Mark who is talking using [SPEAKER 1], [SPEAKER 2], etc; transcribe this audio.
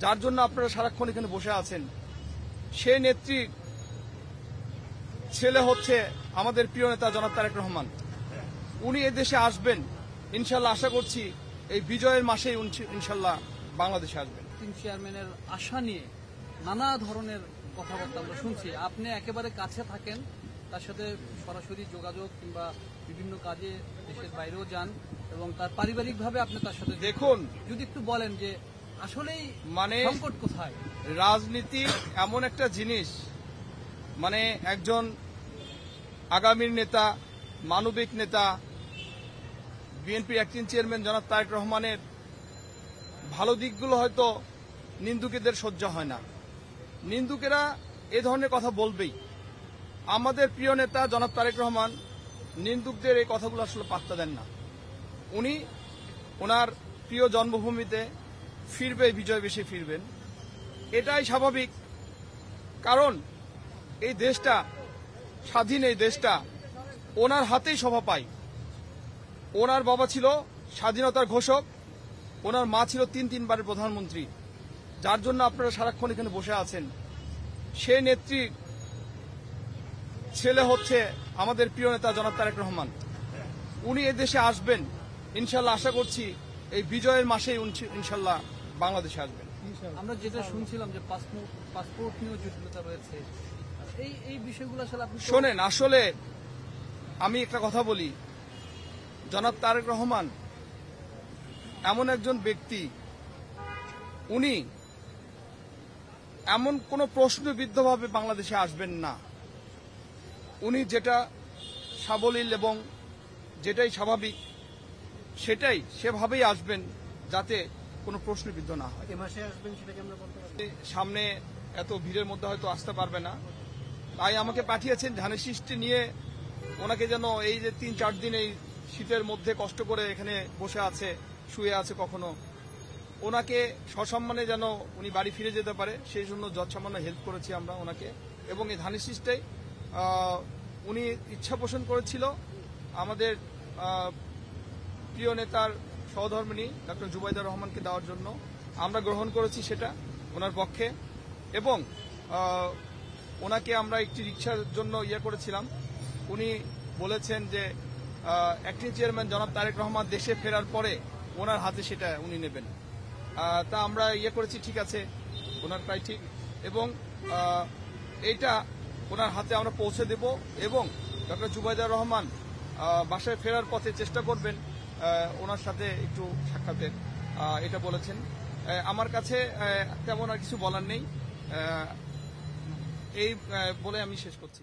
[SPEAKER 1] যার জন্য আপনারা সারাক্ষণ এখানে বসে আছেন, সেই নেত্রীর ছেলে হচ্ছে আমাদের প্রিয় নেতা জনাব তারেক রহমান। উনি এদেশে আসবেন ইনশাল্লাহ, আশা করছি এই বিজয়ের মাসেই ইনশাল্লাহ বাংলাদেশে আসবেন।
[SPEAKER 2] তিন চেয়ারম্যানের আশা নিয়ে নানা ধরনের কথাবার্তা আমরা শুনছি। আপনি একেবারে কাছে থাকেন, তার সাথে সরাসরি যোগাযোগ কিংবা বিভিন্ন কাজে দেশের বাইরেও যান এবং তার পারিবারিকভাবে আপনি তার সাথে
[SPEAKER 1] দেখুন,
[SPEAKER 2] যদি একটু বলেন যে আসলেই
[SPEAKER 1] মানে
[SPEAKER 2] সংকট কোথায়?
[SPEAKER 1] রাজনীতি এমন একটা জিনিস, মানে একজন আগামীর নেতা, মানবিক নেতা, বিএনপির অ্যাক্টিং চেয়ারম্যান জনাব তারেক রহমানের ভালো দিকগুলো হয়তো নিন্দুকেদের সহ্য হয় না। নিন্দুকেরা এ ধরনের কথা বলবেই। আমাদের প্রিয় নেতা জনাব তারেক রহমান নিন্দুকদের এই কথাগুলো আসলে পাত্তা দেন না। উনি ওনার প্রিয় জন্মভূমিতে ফিরবে, বিজয় বেশি ফিরবেন, এটাই স্বাভাবিক। কারণ এই দেশটা স্বাধীন, এই দেশটা ওনার হাতেই শোভা পায়। ওনার বাবা ছিল স্বাধীনতার ঘোষক, ওনার মা ছিল তিনবারের প্রধানমন্ত্রী। যার জন্য আপনারা সারাক্ষণ এখানে বসে আছেন, সেই নেত্রীর ছেলে হচ্ছে আমাদের প্রিয় নেতা জনাব তারেক রহমান। উনি এদেশে আসবেন ইনশাল্লাহ, আশা করছি এই বিজয়ের মাসেই ইনশাল্লাহ বাংলাদেশে আসবেন।
[SPEAKER 2] আমরা যেটা শুনছিলাম যে পাসপোর্ট নিয়েও জটিলতা রয়েছে, এই বিষয়গুলো আসলে আপনি
[SPEAKER 1] শোনেন, আসলে আমি একটা কথা বলি, জনাব তারেক রহমান এমন একজন ব্যক্তি, উনি এমন কোন প্রশ্নবিদ্ধভাবে বাংলাদেশে আসবেন না। উনি যেটা সাবলীল এবং যেটাই স্বাভাবিক সেটাই সেভাবেই আসবেন, যাতে কোনো প্রশ্নবিদ্ধ না হয়। সামনে এত ভিড়ের মধ্যে হয়তো আসতে পারবে না, তাই আমাকে পাঠিয়েছেন ধানের শীষটি নিয়ে। ওনাকে যেন এই যে 3-4 দিন এই শীতের মধ্যে কষ্ট করে এখানে বসে আছে, শুয়ে আছে, কখনো ওনাকে সসম্মানে যেন উনি বাড়ি ফিরে যেতে পারে, সেই জন্য যৎসামান্য হেল্প করেছি আমরা ওনাকে। এবং এই ধানের শীষটাই উনি ইচ্ছা পোষণ করেছিল আমাদের প্রিয় নেতার সহধর্মিণী ডক্টর জুবাইদা রহমানকে দেওয়ার জন্য। আমরা গ্রহণ করেছি সেটা ওনার পক্ষে, এবং ওনাকে আমরা একটি রিক্সার জন্য করেছিলাম। উনি বলেছেন যে অ্যাক্টিং চেয়ারম্যান জনাব তারেক রহমান দেশে ফেরার পরে ওনার হাতে সেটা উনি নেবেন। তা আমরা করেছি, ঠিক আছে, ওনার প্রায় ঠিক, এবং এইটা ওনার হাতে আমরা পৌঁছে দেব। এবং ডক্টর জুবাইদা রহমান বাসায় ফেরার পথে চেষ্টা করবেন ওনার সাথে একটু সাক্ষাতের, এটা বলেছেন। আমার কাছে তেমন আর কিছু বলার নেই, এই বলে আমি শেষ করছি।